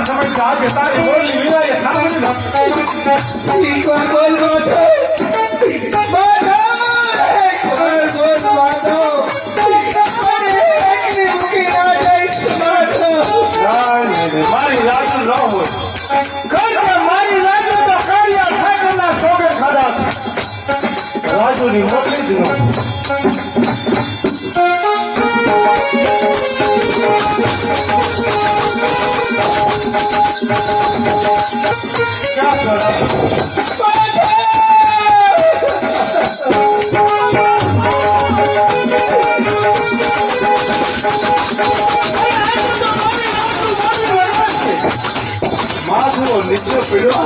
સમજતા આજે તારી બોલી વિનાય સાંભળી લો બોલ માધવ મારી રાજુ ન હોય ખરેખર મારી રાજુ તો કાળિયા ઠાકરના સોગે ખાધા રાજુની મોકલી જ ન क्या करा माधव नित्य पीड़ो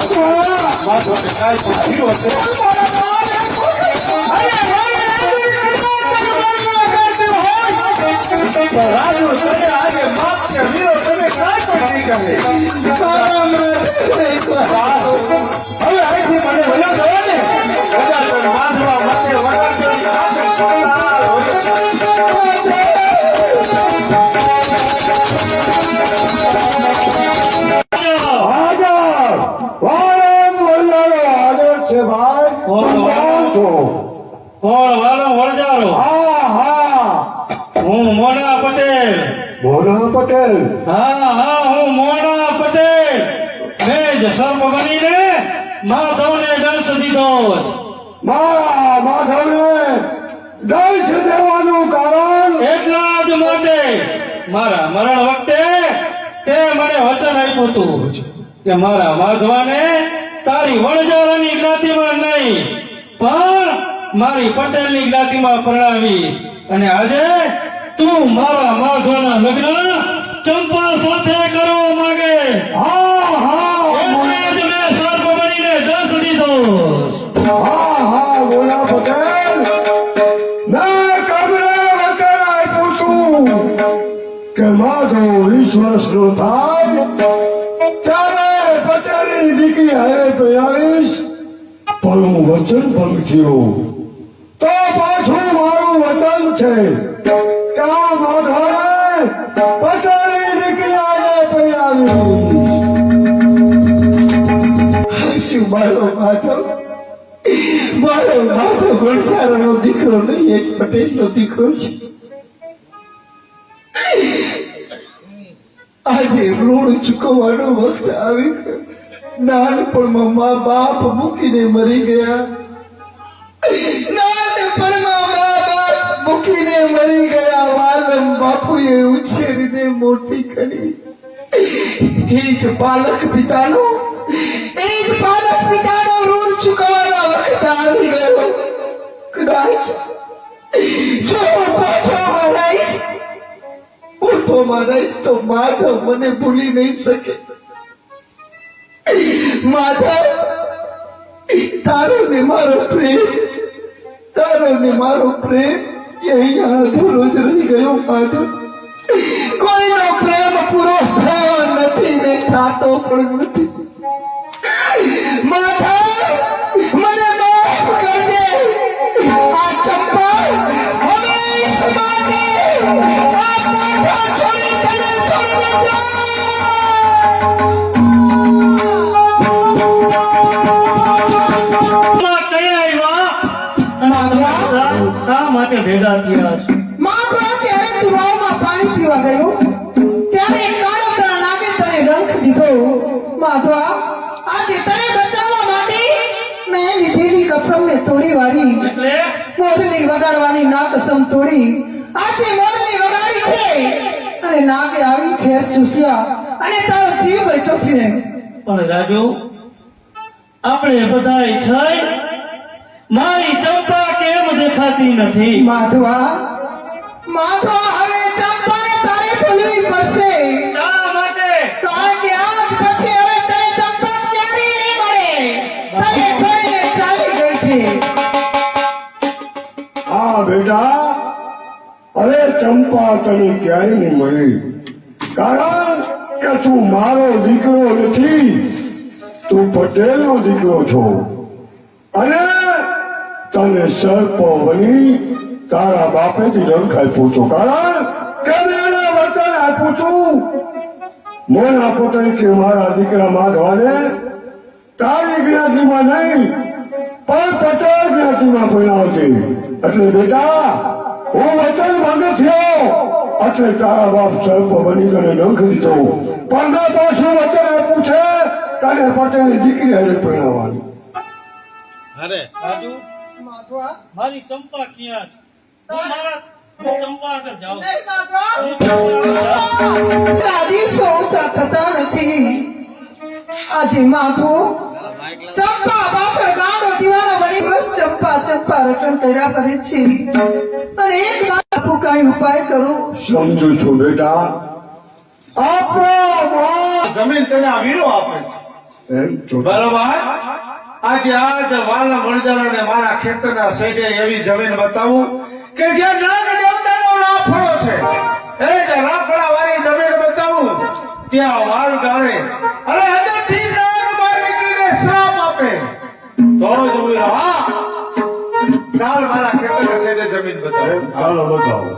माधव ने काय पूछ्યું હશે રાજુ તમે આજે માપ કે વીરો તમે કાંઈ પણ નહીં કહે હવે અહીંથી મને ભલા ગયો ને બધા તો માધવા મસે હું મોના પટેલ હા હું મોના પટેલ મેં જ સર્પ બનીને માધવને દંશ દીધો મારા માધવને દંશ દેવાનું કારણ એટલા જ માટે મારા મરણ વખતે તે મને વચન આપ્યું હતું કે મારા માધવાને તારી વણજારાની જ્ઞાતિમાં નહીં પણ મારી પટેલની જ્ઞાતિમાં પરણાવીશ અને આજે તું મારા માધવના લગ્ન ચંપા સાથે કરવા માંગે એટલે જ મેં સર્પ બનીને દંશ દીધો બોલા પટેલ મેં તમને વચન આપ્યું હતું કે માધવ 20 વર્ષનો થાય ત્યારે પટેલની દીકરી હારે પહેરાવીશ પણ હું વચન ભંગ થયો તો પાછું મારું વચન છે કે આ માધવને પટેલની દીકરી હારે પહેરાવીશ શું મારો માધવ વણસારાનો દીકરો નહીં એક પટેલનો દીકરો છે આજે ઋણ ચૂકવવાનો વખત આવી ગયો નાનપણમાં મા બાપ મૂકીને મરી ગયા વાલમ બાપુએ ઉછેરીને મોટી કરી એ જ બાલક પિતાનો ઋણ ચૂકવવાનો વખત આવી ગયો કદાચ જો પાછો રહીશ તો માધવ મને ભૂલી નહીં શકે માધવ તારો ને મારો પ્રેમ એ અહીંયા અધૂરો જ રહી ગયો માધવ કોઈનો પ્રેમ પૂરો થયો નથી ને થતો પણ નથી માધવ મને માફ કરજે આ ચંપા હંમેશ માટે આ માથા છોડી તને છોડીને શા માટે ભેગા થયા છે માધવ જ્યારે તું વાવમાં પાણી પીવા ગયો ત્યારે કાળોતરા નાગે તને ડંખ દીધો માધવ આજે તને બચાવવા માટે મેં લીધેલી કસમને તોડી વાળી એટલે મોરલી વગાડવાની ના કસમ તોડી આજે મોરલી વગાડી છે અને નાગે આવી ઝેર ચૂસ્યા અને તારો જીવ બચ્યો છે પણ રાજુ આપણે બધાય છે મારી ચંપા કેમ દેખાતી નથી માધવા હવે ચંપાને તારે ભૂલવી પડશે શા માટે કારણ કે આજ પછી હવે તને ચંપા ક્યારેય નહીં મળે તને છોડીને ચાલી ગઈ છે હા બેટા અરે ચંપા તને ક્યાંય નહીં મળી કારણ કે તું મારો દીકરો નથી તું પટેલનો દીકરો છો અને તને સર્પ બની તારા બાપેથી ડંખ આપ્યું હતું કારણ કે એને વચન આપ્યું હતું મોના પોતાને કે મારા દીકરા માધવાને તારી જ્ઞાતિમાં નહીં પણ પટેલ જ્ઞાતિમાં ભણાવતી. એટલે બેટા હું વચન ભંગ થયો એટલે તારા બાપ સર્પ બની તને ડંખ દીધો. પણ પાછું વચન આપ્યું છે તને પટેલની દીકરી હારે ભણાવવાની. અરે દાદુ માધવા મારી ચંપા ક્યાં છે? હું મારા ચંપા આગળ જાઉં છું. નહીં માધવા હું ચંપા આગળ જાઉં છું. દાદી સોચા થતા નથી. આજે માથું ચંપા પાછળ ગાંડો દીવાનો બની બસ ચંપા ચંપા રટણ કર્યા કરે છે. અને એક બાપુ કઈ ઉપાય કરું. સમજુ છું બેટા. આપણો જમીન તને આ વીરો આપે છે એમ તો બરાબર. આજે વાલા વણજારાને મારા ખેતરના સેઠે એવી જમીન બતાવું કે જે નાગ દેવતાનો રાફડો છે. એ જે રાફડા વાળી જમીન બતાવું ત્યાં વાલ ગાળે અને અંદરથી નાગ બહાર નીકળીને શ્રાપ આપે તો જ હું હા ચાલ મારા ખેતરના સેઠે જમીન બતાવું. એમ ચાલો બતાવો.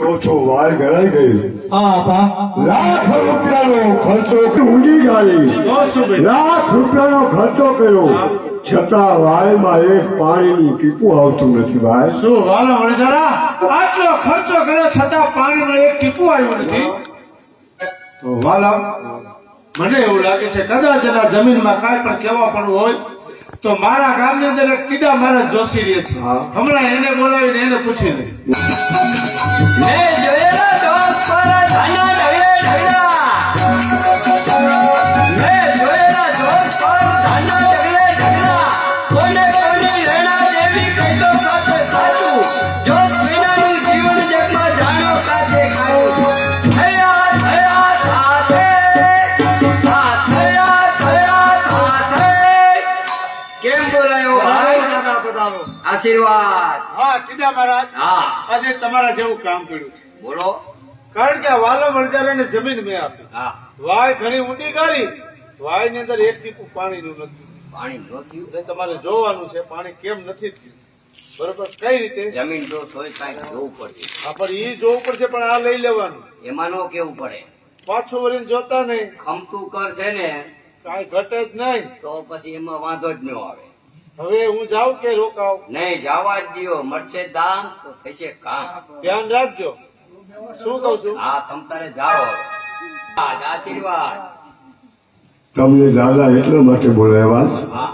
ઓછો વાર ઘડાઈ ગઈ. હા બા લાખ રૂપિયાનો ખર્ચો ઊંડી ગાળી. લાખ રૂપિયાનો ખર્ચો કર્યો છતાં વાયમાં એક પાણીનું ટીપું આવતું નથી ભાઈ. શું વાલા વણજારા આટલો ખર્ચો કર્યો છતાં પાણીમાં એક ટીપું આવ્યું નથી? તો વાલા મને એવું લાગે છે કદાચ એના જમીનમાં કાંઈ પણ કહેવા પણ હોય તો મારા ગામની અંદર એક કીડા મારા જોશી રહે છે. હા. હમણાં એને બોલાવીને એને પૂછી લે. મેં જોયેલા જોશ પર ધાના ઢળે ઢળ્યા. મેં જોયેલા જોશ પર ધાના ઢળે ઢળ્યા. કોને કોની રેણા દેવી કહેતો સાથે સાચું. જોશ વિનાનું જીવન જગમાં જાણો કાજે ખાવું. થયા થયા સાથે. આ થયા થયા સાથે. કેમ બોલાયો ભાઈ? આશીર્વાદ. હા કીડા મહારાજ હા આજે તમારા જેવું કામ કર્યું છે. બોલો. કારણ કે આ વાલા વણજારાને જમીન મેં આપી. હા વાય ઘણી ઊંડી ગાળી વાય ની અંદર એક ટીપું પાણીનું નથી. પાણી ન થયું. એટલે તમારે જોવાનું છે પાણી કેમ નથી થયું. બરોબર કઈ રીતે જમીન તો થોડી કાંઈક જોવું પડશે. આપણે ઈ જોવું પડશે પણ આ લઈ લેવાનું. એમાં નો કેવું પડે. પાછું વળીને જોતા નહીં ખમતું કર છે ને કાંઈ ઘટે જ નહીં. તો પછી એમાં વાંધો જ ન આવે. હવે હું જાઉં કે રોકાવ નહીં જવા જ દ્યો. મળશે દામ તો થશે કામ. ધ્યાન રાખજો. શું કઉ છું હા તમ તારે જાઓ. આજ આશીર્વાદ. તમને દાદા એટલા માટે બોલાવ્યા છે હા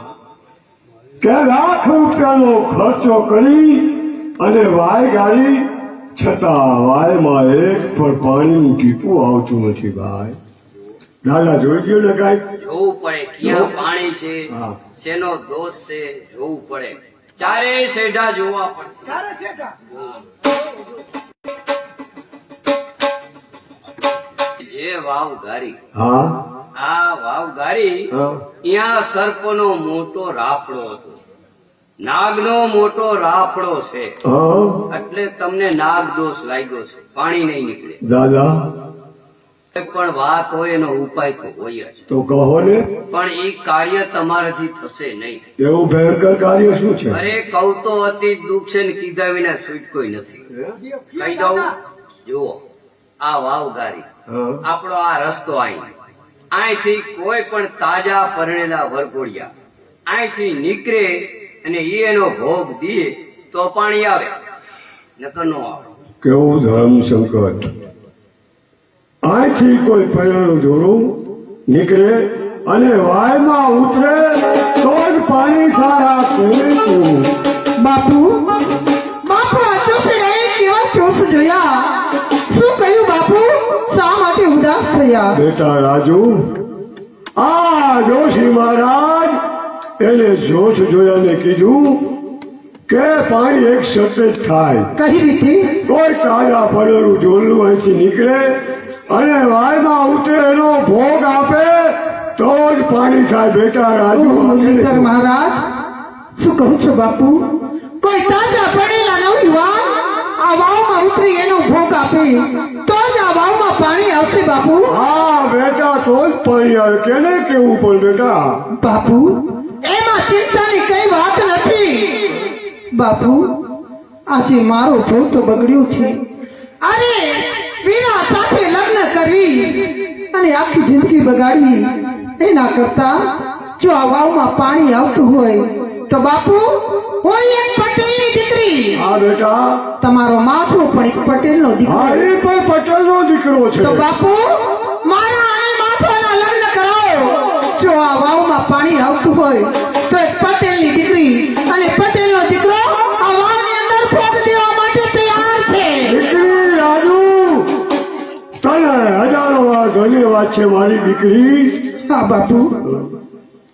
કે લાખ રૂપિયાનો ખર્ચો કરી અને વાય ગાળી છતાં વાયમાં એક પણ પાણીનું ટીપું આવતું નથી ભાઈ. દાદા જોઈ ગયો ને કાંઈક. જોવું પડે ક્યાં પાણી છે હા. શેનો દોષ છે જોવું પડે. ચારેય સેઢા જોવા પડશે. ચારે શેઠા જે વાવ ગારી હા આ વાવ ગારી હા ત્યાં સર્પનો મોટો રાફડો હતો. નાગનો મોટો રાફડો છે. હા એટલે તમને નાગ દોષ લાગ્યો છે. પાણી નહીં નીકળે. દાદા કોઈ પણ વાત હોય એનો ઉપાય તો હોય જ. તો કહો ને પણ એ કાર્ય તમારાથી થશે નહીં. એવું ભયંકર કાર્ય શું છે? અરે કહું તો અતિ દુઃખ છે ને કીધા વિના છૂટકો નથી. કહી દઉં. જુઓ આ વાવ ગારી હા આપણો આ રસ્તો અહીંથી કોઈ પણ તાજા પરણેલા વરઘોડિયા અહીંથી નીકળે અને ઈ એનો ભોગ દે તો પાણી આવે નકર નો આવે. કેવું ધર્મ સંકટ. અહીંથી કોઈ પહેરેલું જોડું નીકળે અને વાયમાં ઉતરે તો જ પાણી થાય. આ કેવી પીવું? બાપુ બાપુ આ ચોસડાએ કેવા ચોસ જોયા? શું કહ્યું બાપુ? શા માટે ઉદાસ થયા? બેટા રાજુ, આ જોશી મહારાજ એને જોશ જોયાને કીધું કે પાણી એક શબ્દ જ થાય. કઈ રીતે? કોઈ તાજા પડેલું જોડલું અહીંથી નીકળે અને વાયમાં ઉતરે એનો ભોગ આપે તો જ પાણી થાય. બેટા રાજુ, ઓહ, મુરલીધર મહારાજ શું કહું છો બાપુ? કોઈ તાજા પડેલા નવયુવાન આ વાવમાં ઉતરી એનો ભોગ આપે તો જ આ વાવમાં પાણી આવશે બાપુ. હા બેટા, તો જ પાણી આવે. કેને કેવું પણ બેટા? બાપુ એમાં ચિંતાની કઈ વાત નથી. બાપુ આજે મારો ભોગ તો બગડ્યો છે. અરે વીરા સાથે લગ્ન કરવી અને આખી જિંદગી બગાડવી એના કરતા જો આ વાવમાં પાણી આવતું હોય તો બાપુ હું એક પટેલની દીકરી, હા બેટા, તમારો માથો પણ એક પટેલનો હા દીકરો, એ પણ પટેલનો દીકરો છે. તો બાપુ મારા અને માથાના લગ્ન કરાવો. જો આ વાવમાં પાણી આવતું હોય તો એક પટેલની દીકરી અને પટેલનો દીકરો આ વાવની અંદર ભોગ દેવા માટે તૈયાર છે. દીકરી રાજુ, તને હજારો વાર ધન્યવાદ છે મારી દીકરી. હા બાપુ.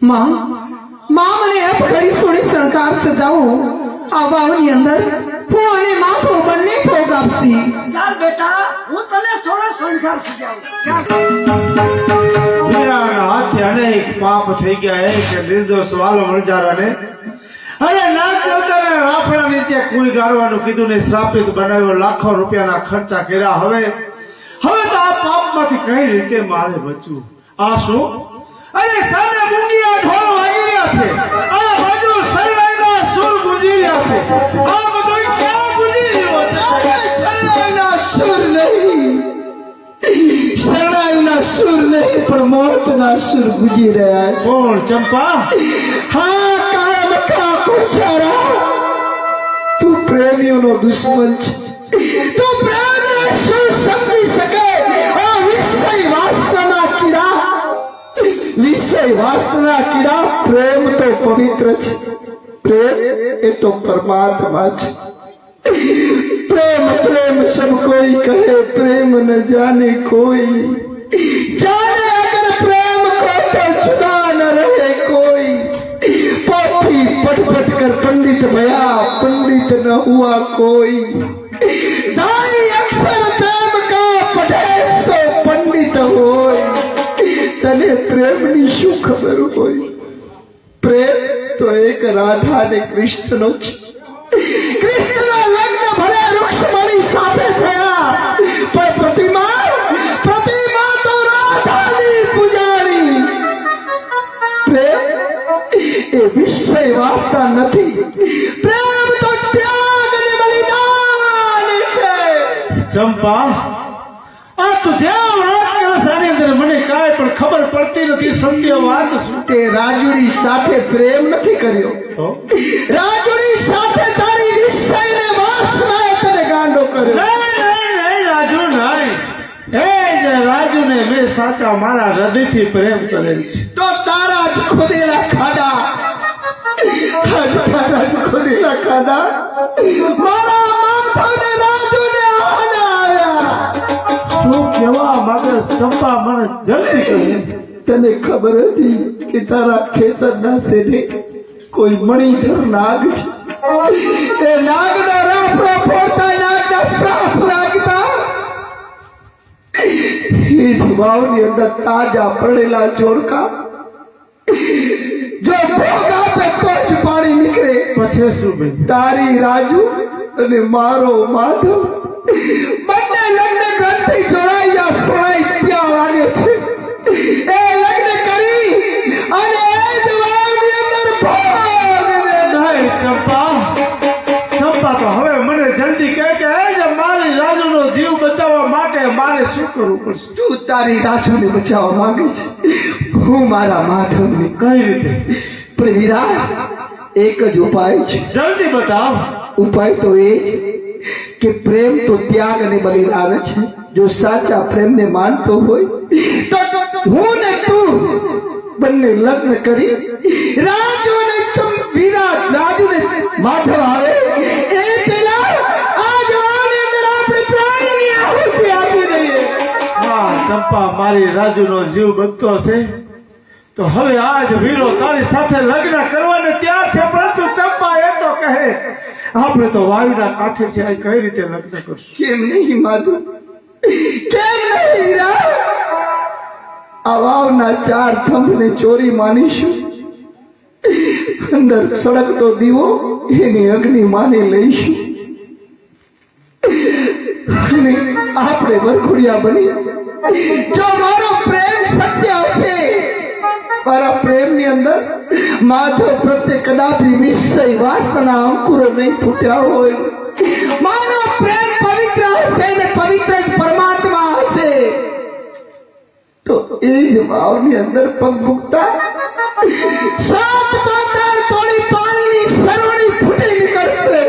માં મને અપઘડી સોળી શણગાર સજાવો. આ વાવની અંદર હું અને માથો બંને ભોગ આપશી. ચાલ બેટા, હું તને સોળે શણગાર સજાવું. ચાલ. વીરાના હાથે અનેક પાપ થઈ ગયા એ કે નિર્દોષ વાલો વણજારાને અરે નાગ દેવતાને રાફડાની ત્યાં કોઈ ગાળવાનું કીધું ને શ્રાપિત બનાવ્યો, લાખો રૂપિયાના ખર્ચા કર્યા. હવે તો આ પાપમાંથી કઈ રીતે મારે બચવું? આ શું? અરે સામે મુંગીયા ઢોલ વાગી રહ્યા છે, આ બાજુ શરણાઈના સૂર ગુંજી રહ્યા છે. આ બધું ક્યાં ગુંજી રહ્યો છે? શરણાઈના સુર નહીં, શરણાઈના સુર નહીં પણ મોતના સુર ગુજી રહ્યા છે. કોણ? ચંપા? હા કામ કા કોચારા, તું પ્રેમીઓનો દુશ્મન છે. તું પ્રેમને શું સમજી શકે? આ વિષય વાસના કીડા, વિષય વાસના કીડા. પ્રેમ તો પવિત્ર છે, પ્રેમ એ તો પરમાત્મા છે. प्रेम प्रेम सब कोई कहे, प्रेम न जाने कोई, जाने अगर प्रेम को तो जुदा न रहे कोई. पोथी पढ़ पढ़ कर पंडित भया, पंडित न हुआ कोई. ढाई अक्षर प्रेम का पढ़े सो पंडित होय. तने प्रेम ની શું ખબર હોય? પ્રેમ તો એક રાધા અને કૃષ્ણનો છે. કૃષ્ણના લગ્ન ભલે રૂક્ષ્મણી સાથે થયા પણ પ્રતિમા તો રાધાની પૂજારી. પ્રેમ એ વિષય વાસના નથી, પ્રેમ તો ત્યાગ અને બલિદાન છે. ચંપા, આ તું જ્યાં વાત કરે છે આની અંદર મને કાંઈ પણ ખબર પડતી નથી. સત્ય વાત શું? તે રાજુડી સાથે પ્રેમ નથી કર્યો, તો રાજુડી સાથે તારી વિષય ને વાસનાએ તને ગાંડો કર્યો. નહીં રાજુ નહીં. એ જે રાજુને મેં સાચા મારા હૃદયથી પ્રેમ કરેલ છે. તો તારા જ ખોદેલા ખાડા, આજ તારા જ ખોદેલા ખાડા મારા માથાને રાજુને આના આવ્યા. શું કહેવા માંગે ચંપા? મને જલ્દી કહે. તને ખબર હતી કે તારા ખેતરના શેઠે કોઈ મણિધર નાગ છે? એ નાગના રાફડા ફોડતા નાગના શ્રાપ લાગતા. એ જ વાવની અંદર તાજા પડેલા જોડકા જો ભોગ આપે તો જ પાણી નીકળે. પછી શું ભાઈ? તારી રાજુ અને મારો માધવ બંને લગ્ન ગ્રંથથી જોડાયા, સોળાઈ ત્યાં વાગે છે. એ લગ્ન કરી અને એ જ વાવની અંદર ભોગ દે. નહીં ચંપા, તો હવે મને જલ્દી કહે કે એ જે મારી રાજુનો જીવ બચાવવા માટે મારે શું કરવું પડશે? તું તારી રાજુને બચાવવા માંગે છે, હું મારા માધવને. કઈ રીતે? પણ વીરા એક જ ઉપાય છે. જલ્દી બતાવ. ઉપાય તો એ જ કે પ્રેમ તો ત્યાગ અને બલિદાન છે. જો સાચા પ્રેમને માનતો હોય તો હું ને તું બંને લગ્ન કરી રાજુ અને વિરાટ રાજુ ને માધવ આવે એ પેલા આ જવાની અંદર આપણે પ્રાણની આહુતિ આપી દઈએ. હા ચંપા, મારી રાજુનો જીવ બચતો હશે તો હવે આજ વીરો તારી સાથે લગ્ન કરવાને તૈયાર છે. પરંતુ ચંપા એ તો કહે આપણે તો વાયુના કાંઠે છે, આ કઈ રીતે લગ્ન કરશું? કેમ નહીં માધવ, કેમ નહીં વીરા? આ વાવના 4 થંભને ચોરી માનીશું, અંદર સળગતો દીવો એની અગ્નિ માની લઈશું અને આપણે વરખોડિયા બની. જો મારો પ્રેમ સત્ય હશે, મારા પ્રેમની અંદર માધવ પ્રત્યે કદાપી વિષય વાસના અંકુરો નહીં ફૂટ્યા હોય, મારો પ્રેમ પવિત્ર હશે ને પવિત્ર જ પરમાત્મા હશે, તો એ જ ભાવની અંદર પગ મૂકતા 7 પાતાળ તોડી પાણીની સરવણી ફૂટી નીકળશે.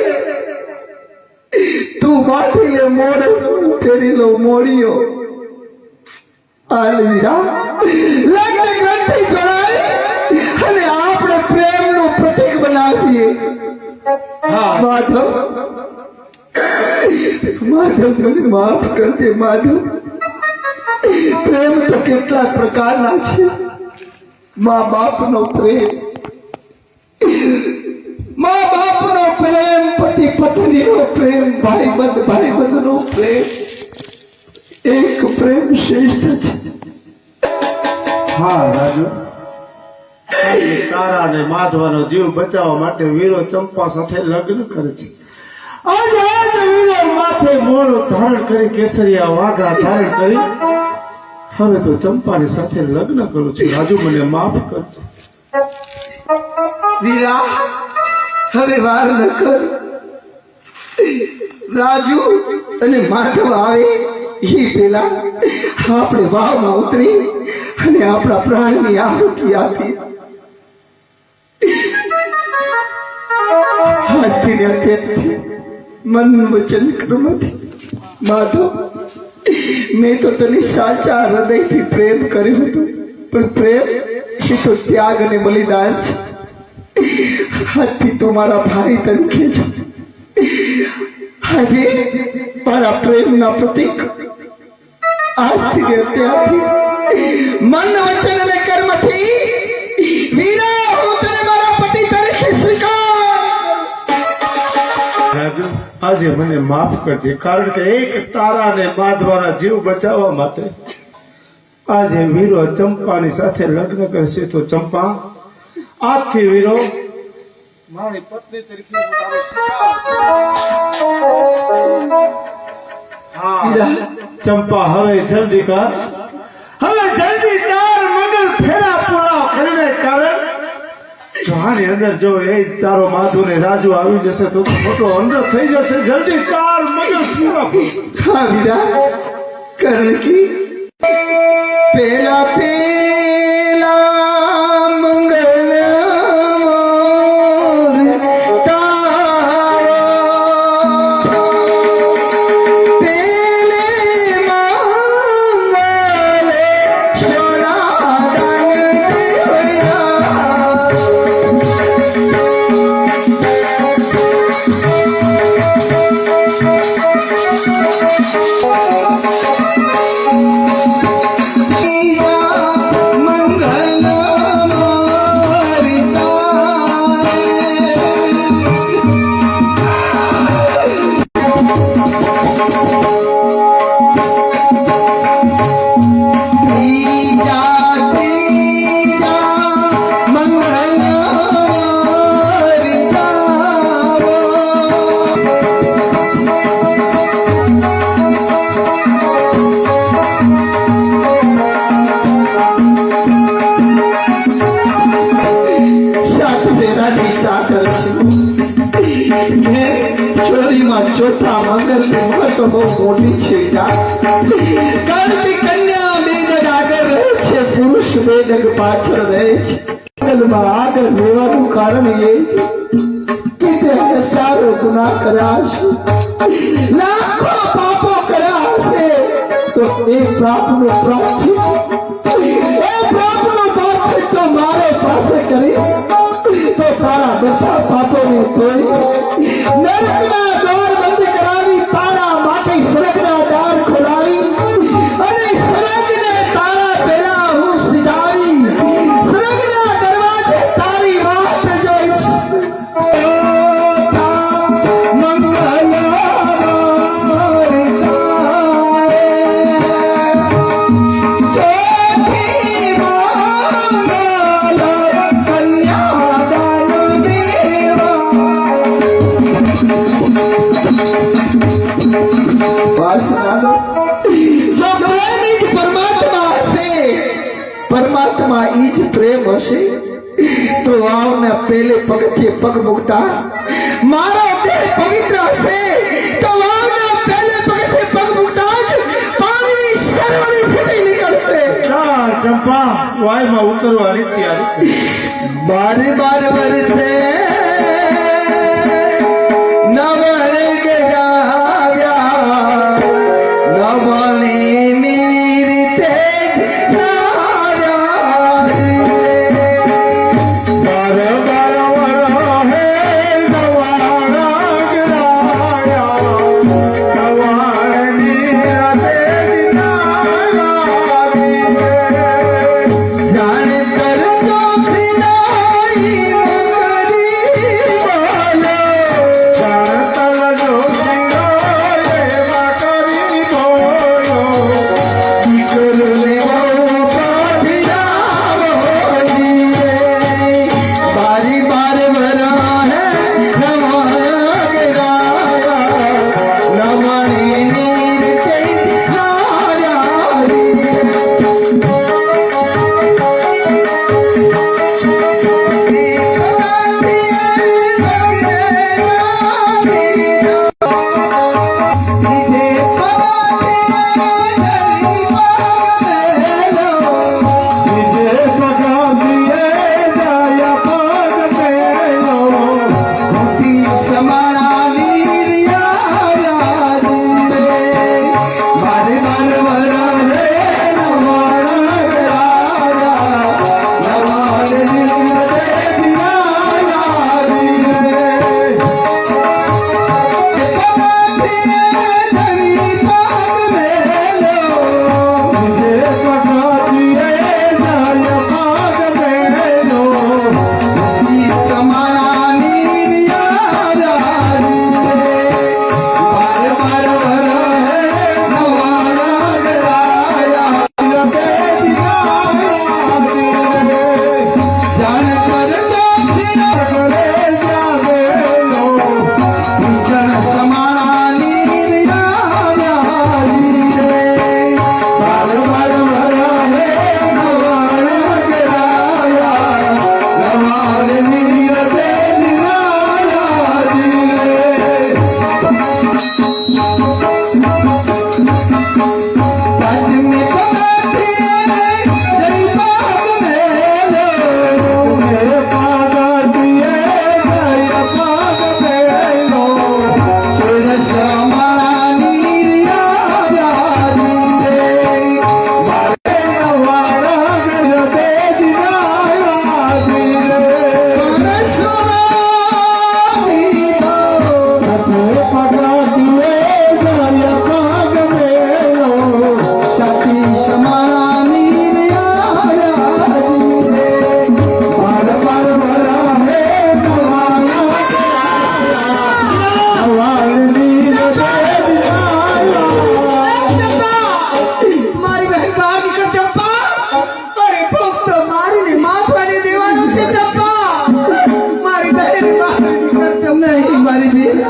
તું માથી લે મોડ, ફેરી લો મોડીઓ. આલવીરા લગ્ન ગ્રંથિ જોડાય અને આપણે પ્રેમનું પ્રતીક બનાવીએ. માધવ, માધવ મને માફ કરજે માધવ. પ્રેમ તો કેટલા પ્રકારના છે. મા બાપનો પ્રેમ, મા બાપનો પ્રેમ, પતિ પત્નીનો પ્રેમ, ભાઈબંધનો પ્રેમ, એક પ્રેમ શ્રેષ્ઠ છે. હા રાજુ, તારા અને માધવાનો જીવ બચાવવા માટે વીરો ચંપા સાથે લગ્ન કરે છે. આજ વીરો માથે મોડું ધારણ કરી, કેસરિયા વાઘા ધારણ કરી હવે તો ચંપાની સાથે લગ્ન કરું છું. રાજુ મને માફ કરજો. વીરા હવે વાર ન કર. રાજુ અને માધવ આવે એ પેલા આપણે વાવમાં ઉતરી અને આપણા પ્રાણની આહુતિ આપી. આજથી ને અત્યારથી મન વચન કર્મથી માધવ, મેં તો તને સાચા હૃદયથી પ્રેમ કર્યો હતો, પણ પ્રેમ એ તો ત્યાગ અને બલિદાન છે. આજથી તું મારા ભાઈ તરીકે છો. આજે મારા પ્રેમના પ્રતીક આજથી ને અત્યારથી મન વચન અને કર્મથી વીરા હું તને મારા પતિ તરીકે સ્વીકાર. રાજુ, આજે મને માફ કરજે, કારણ કે એક તારા અને માધવાના જીવ બચાવવા માટે આજે વીરો ચંપાની સાથે લગ્ન કરશે. તો ચંપા, આજથી વીરો મારી પત્ની તરીકે હું તારો સ્વીકાર. હા ચંપા, હવે જલ્દી કર, હવે જલ્દી 4 મંગલ ફેરા પૂરા કરીને, કારણ જો આની અંદર જો એ તારો માધુ ને રાજુ આવી જશે તો મોટો અંદર થઈ જશે. જલ્દી 4 મંગલ પૂરા કર. હા વીરા, કારણ કે પેલા મંગલ ચોથા મંગલનું મહત્વ બહુ મોટી છે. કાર્તિક કન્યા 2 ગજ આગળ રહે છે, પુરુષ 2 ગજ પાછળ રહે છે. મંગલમાં આગળ રહેવાનું કારણ એ કે તે મેં હજારો ગુનાહ કર્યા છે, લાખો પાપો કર્યા હશે, તો એ પાપનો પ્રાયશ્ચિત તો મારે પાસે કરી તો તારા બધા પાપોને ધોઈ નરકના દ્વાર બંધ કરાવી તારા માટે સ્વર્ગના દ્વાર ખોલાવી અને સ્વર્ગને તારા પહેલા હું સીધાવી સ્વર્ગના દરવાજે તારી વાટ જોઈશ. પરમાત્મા ઈ જ પ્રેમ હશે તો આવના પહેલે પગથિયે પગ મૂકતા મારો દેહ પવિત્ર હશે તો આવના પહેલે પગથિયે પગ મૂકતા જ પાણીની સરવણી ફૂટી નીકળશે. જા ચંપા વાયમાં ઉતરવાની તૈયારી બારે બાર વર્ષે નવણે ગયા નવણે નીરીતે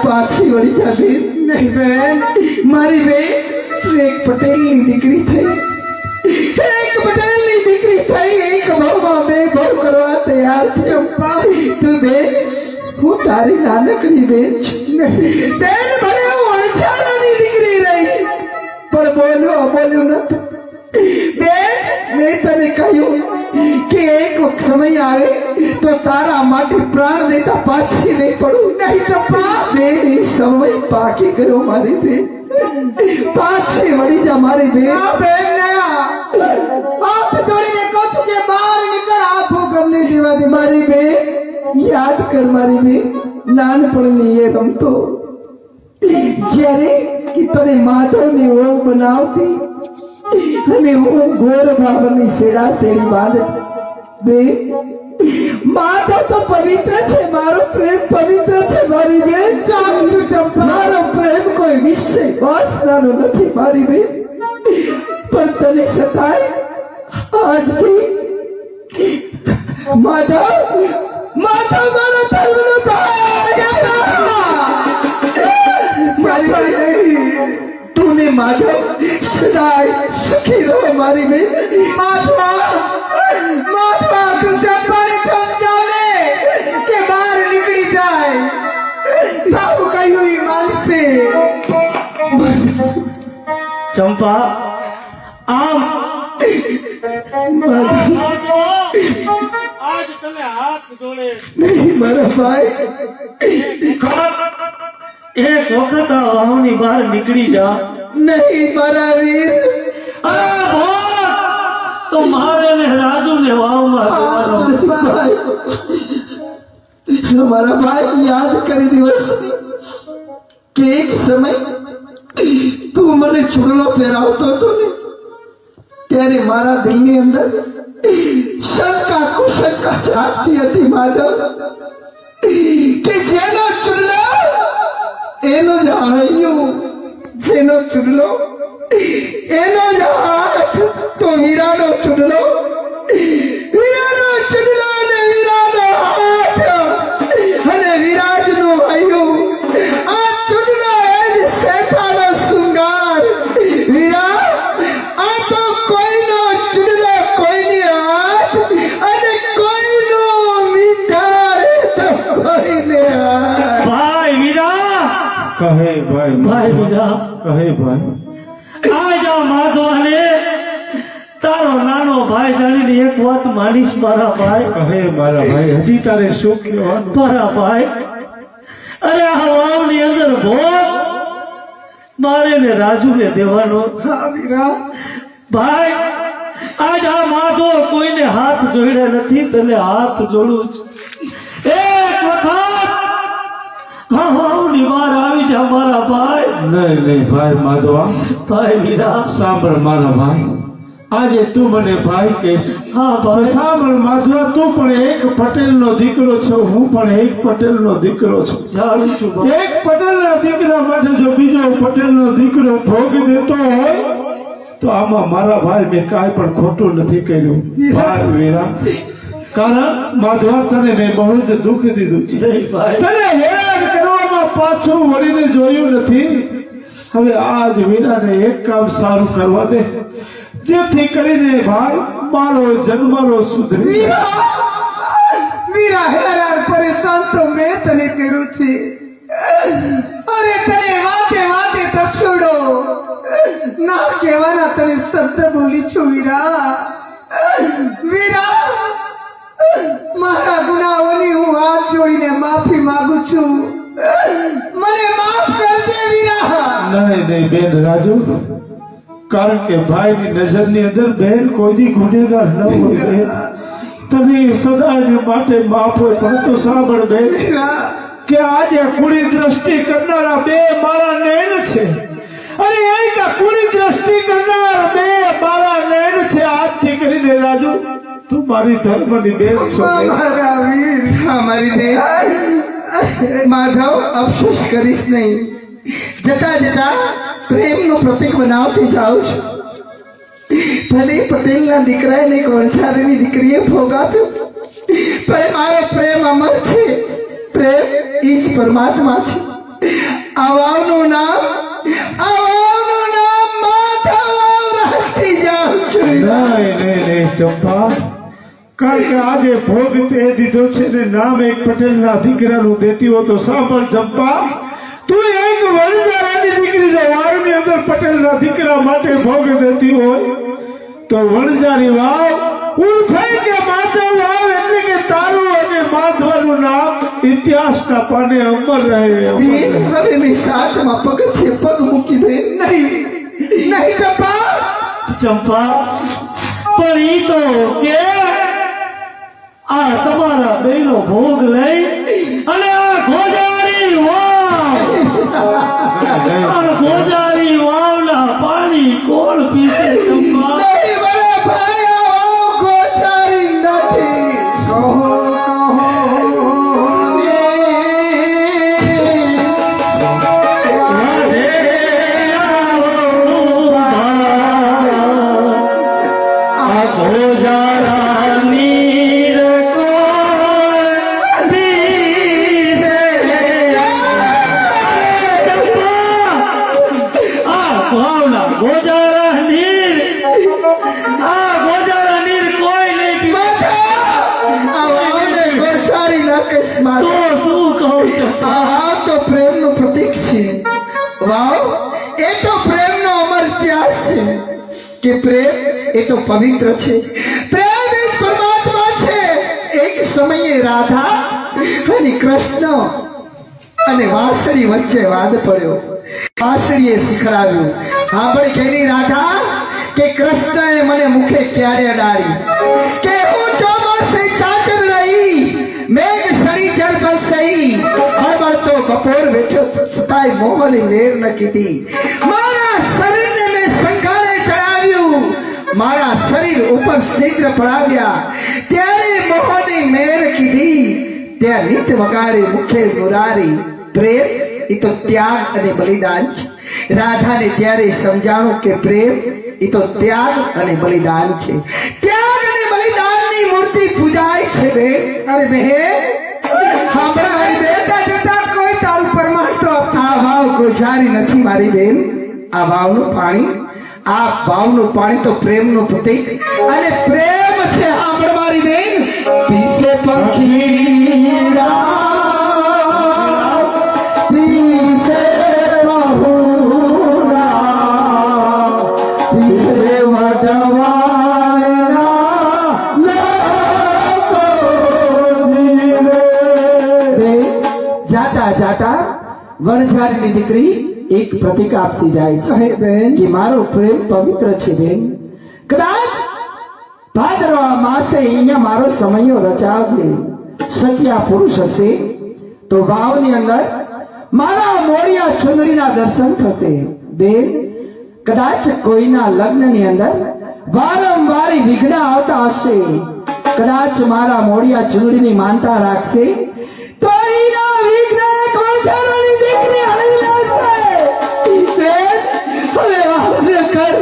પાછી વળી જાબી નહીં બેન મારી બેન તું એક પટેલની દીકરી થઈ એક પટેલની દીકરી થઈ એક બહુમાં બે બહુ કરવા તૈયાર ચંપા તું બેન હું તારી નાનકડી બેન છું બેન ભલે હું અણછારાની દીકરી રહી પણ બોલ્યું અબોલ્યું નથી બેન મેં તને કહ્યું કે એક સમય આવે તો તારા માટે પ્રાણ દેતા પાછી નહીં પડું. નહીં ચંપા, બેન એ સમય પાકી ગયો મારી બેન. પાછી વળી જા મારી બેન. બેન ને હાથ જોડીને કહું છું કે બહાર નીકળ, આ ભૂગર્ભની દીવાથી. મારી બેન યાદ કર મારી બેન, નાનપણની એ રમતો જ્યારે કે તને માધવની ઓળખ બનાવતી અને હું ગોર બાબરની શેડા શેડી બાંધ. બે માધવ તો પવિત્ર છે, મારો પ્રેમ પવિત્ર છે મારી બેન. જાણું છું ચંપા, મારો પ્રેમ કોઈ વિષય વાસનાનો નથી મારી બેન. પણ તને સતાય આજથી માધવ માધવ મારો ધર્મનો ભાઈ. તું ને માધવ સદાય સુખી રહો મારી બેન. માધવા તું ચંપાને સમજાવે કે બહાર નીકળી જાય. તારું કહ્યું ઈ માનશે. ચંપા આમ આજ તમે હાથ જોડે નહીં મારા ભાઈ, એક વખત આ વાવની બહાર નીકળી જા. નહીં મારા વીર. અરે ભોગ તો મારે ને રાજુ ને વાવમાં જવાનો. મારા ભાઈ યાદ કરી દિવસ કે એક સમય તું મને ચૂડલો પહેરાવતો હતો ને, ત્યારે મારા દિલની અંદર શંકા કુશંકા જાગતી હતી માધવ, કે જેનો ચૂડલો એનો જ હૈયું, જેનો ચૂડલો એનો જ હાથ. તો વીરાનો ચૂડલો, વીરાનો ચૂડલો અને વીરાનો હાથ અને વિરાજનું હૈયું, આ ચૂડલો એ જ શેઠાનો શૃંગાર. વીરા, આ તો કોઈનો ચૂડલો, કોઈની હાથ અને કોઈનો મીઠાર, તો કોઈને હાથ. ભાઈ વીરા, કહે ભાઈ, ભાઈ વીરા, કહે ભાઈ. આજ આ માધવાને તારો નાનો ભાઈ જાણીને એક વાત માનીશ મારા ભાઈ. કહે મારા ભાઈ, હજી તારે શું કહેવાનું? મારા ભાઈ, અરે આ વાવની અંદર ભોગ મારે ને રાજુ ને દેવાનો. હા વીરા, ભાઈ આજ આ માધો કોઈને હાથ જોડ્યા નથી, તને હાથ જોડું છું. એક વખત હા વાવની બહાર આવી જા મારા ભાઈ. નહીં નહીં ભાઈ માધવા, ભાઈ વીરા, સાંભળ મારા ભાઈ, આજે તું મને ભાઈ કહેશ. હા ભાઈ, સાંભળ માધવા, તું પણ એક પટેલનો દીકરો છો, હું પણ એક પટેલનો દીકરો છું. જાણું છું ભાઈ. એક પટેલના દીકરા માટે જો બીજો પટેલનો દીકરો ભોગ દેતો હોય તો આમાં મારા ભાઈ મેં કાંઈ પણ ખોટું નથી કર્યું. ભાઈ વીરા, કારણ માધવા તને મેં બહુ જ દુઃખ દીધું છે. નહીં ભાઈ, તને હેરાન કરવામાં પાછું વળીને જોયું નથી. હવે આજ વીરાને એક કામ સારું કરવા દે, જેથી કરીને ભાઈ મારો જન્મારો સુધરી જાય. વીરા હેરાન પરેશાન તો મેં તને કર્યું છે. અરે તને વાતે વાતે તરછોડો ના કહેવાના તને શબ્દ બોલી છું વીરા. વીરા, મારા ગુનાહોની હું હાથ જોડીને માફી માંગુ છું. મને માફ કરજે વીરા. નહીં નહીં બેન રાજુ, કારણ કે ભાઈની નજરની અંદર બેન કોઈ દી ગુનેગાર ન હોય બેન. તને સદાને માટે માફ હોય. પરંતુ સાંભળ બેન, કે આજે કુળી દ્રષ્ટિ કરનારા બે મારા નયન છે. અને એક કુળી દ્રષ્ટિ કરનાર બે મારા નયન છે. આજથી કરીને રાજુ તું મારી ધર્મની બેન છો. મારા વીર, મારી બેન. માધવ, અફસોસ કરીશ નહીં. જતા જતા પ્રેમનું પ્રતીક બનાવતી જાઉં છું. ભલે પટેલના દીકરાને કોણછારીની દીકરીએ ભોગ આપ્યો, પણ મારો પ્રેમ અમર છે. પ્રેમ એ જ પરમાત્મા છે. આ વાવનું નામ માધવ રાખતી જાઉં છું. નહીં નહીં નહીં ચંપા, કારણ કે આજે ભોગ તે દીધો છે ને નામ એક પટેલના દીકરાનું દેતી હો તો સાંભળ ચંપા, તું એક વણઝારાની દીકરી જો વાવની અંદર પટેલના દીકરા માટે ભોગ દેતી હોય તો વણઝારી વાવ ઉર્ફે કે માધવ વાવ ઇતિહાસના પાને અમર રહે અમર બેન રહે. હવે મેં સાતમા પગથિયે પગ મૂકી બેન નહીં નહીં ચંપા ચંપા પણ ઈ તો કે આ તમારા બેનો ભોગ લઈ અને આ ગોજારી વાવ ના પાણી કોણ પીશે ચંપા? નહીં મારા ભાઈઓ ગોચારી નથી કહો ને આ ગોજારાની કોણ પીશે? આ ભાવના ગોજારા નીર કોઈ નહીં પીવે. આ વાવને ગોચારી નાખીશ તો મારે શું કહું ચંપા? આ તો પ્રેમનું પ્રતીક છે વાવ એ તો પ્રેમનો અમર ઇતિહાસ છે કે પ્રેમ એ તો પવિત્ર છે પ્રેમ એ પરમાત્મા છે એક સમયે રાધા અને કૃષ્ણ અને વાંસળી વચ્ચે વાદ પડ્યો વાંસળીએ શીખડાવ્યું સાંભળી ગયેલી રાધા કે કૃષ્ણએ મને મુખે ક્યારે અડાડી કે હું ચોમાસે ચાચર રહી મેઘ સરી જળ બરસઈ હળબળતો બપોર વેઠ્યો છતાંય મોહની વેર ન કીધી મારા શરીરને મેં સંઘાળે ચડાવ્યું મારા શરીર ઉપર શીઘ્ર પડાવ્યા ત્યારે મોહની મેર કીધી ત્યાં નિત વગાડે મુખે મુરારી પ્રેમ એ તો ત્યાગ અને બલિદાન છે રાધાને ત્યારે સમજાણું કે પ્રેમ એ તો ત્યાગ અને બલિદાન છે ત્યાગ અને બલિદાનની મૂર્તિ પૂજાય છે બેન અરે બહેન સાંભળો મારી બેટા જતા કોઈ તારું પરમાણ તો આ વાવ ગોજારી નથી મારી બેન આ વાવનું પાણી આ વાવનું પાણી તો પ્રેમનું પ્રતીક અને પ્રેમ છે સાંભળ મારી બેન પીસે પંખીડા પીસે બહુડા પીસે વડવાળના લોકો જીવે. જાતા જાતા વણઝાડની દીકરી એક પ્રતિક આપતી જાય છે બેન કે મારો પ્રેમ પવિત્ર છે બેન કદાચ ભાદરવા માસે અહીંયા મારો સમયો રચાવજે સત્યા પુરુષ હશે તો વાવની અંદર મારા મોડિયા ચુંદડીના દર્શન થશે બેન કદાચ કોઈના લગ્નની અંદર વારંવાર વિઘ્ન આવતા હશે કદાચ મારા મોડિયા ચુંદડીની માનતા રાખશે તો એના વિઘ્ન કોણસારાની દીકરી હરી લેશે બેન હવે વાવને કર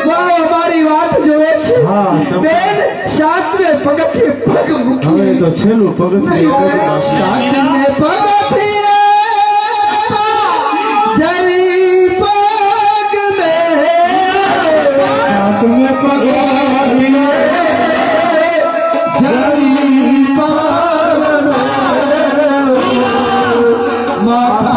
વાવ અમારી વાત જોવે છે હા, તમે- બેન સાતમે પગથિયે પગ મૂકી હવે તો છેલ્લું પગથિયું સાતમે પગથિયે જરી પગ સાતમે પગથિયે જરી પગ માથા